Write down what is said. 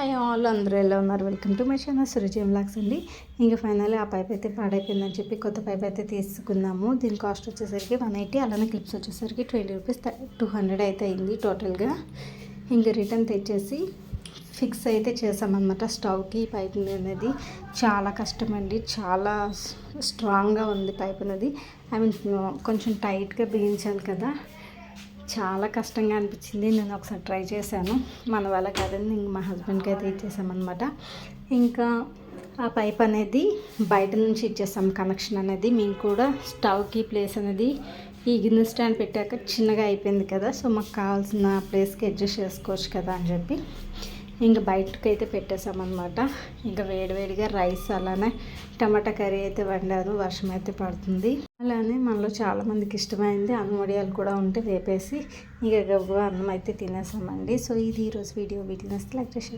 Hi all, అందరూ ఎలా ఉన్నారు? Welcome to my channel Suruchi vlogs అండి. ఇంకా ఫైనల్లీ ఆ పైప్ అయితే పాడైపోయిందని చెప్పి కొత్త పైప్ అయితే తీసుకున్నాము. దీని కాస్ట్ వచ్చేసరికి 180, అలానే క్లిప్స్ వచ్చేసరికి 20 రూపీస్, 200 అయితే అయింది టోటల్గా. ఇంకా రిటర్న్ తెచ్చేసి ఫిక్స్ అయితే చేసామన్నమాట స్టవ్కి. పైప్ అనేది చాలా కష్టం అండి, చాలా స్ట్రాంగ్గా ఉంది పైప్ అనేది. కొంచెం టైట్గా బిగించాలి కదా, చాలా కష్టంగా అనిపించింది. నేను ఒకసారి ట్రై చేశాను, మన వల్ల కాదని మా హస్బెండ్కి అయితే ఇచ్చేసామన్నమాట. ఇంకా ఆ పైప్ అనేది బయట నుంచి ఇచ్చేసాం కనెక్షన్ అనేది. మేము కూడా స్టవ్కి ప్లేస్ అనేది ఈ గిన్నె స్టాండ్ పెట్టాక చిన్నగా అయిపోయింది కదా, సో మాకు కావాల్సిన ప్లేస్కి అడ్జస్ట్ చేసుకోవచ్చు కదా అని చెప్పి ఇంకా బయటకు అయితే పెట్టేసామన్నమాట. ఇంకా వేడివేడిగా రైస్ అలానే టమాటా కర్రీ అయితే వండారు. వర్షం అయితే పడుతుంది. అలానే మనలో చాలామందికి ఇష్టమైంది అన్నం వడియాలు కూడా ఉంటే వేపేసి ఇంకా గబ్బు అన్నం అయితే తినేసామండి. సో ఇది ఈరోజు వీడియో. వీటిని లైక్ చేసి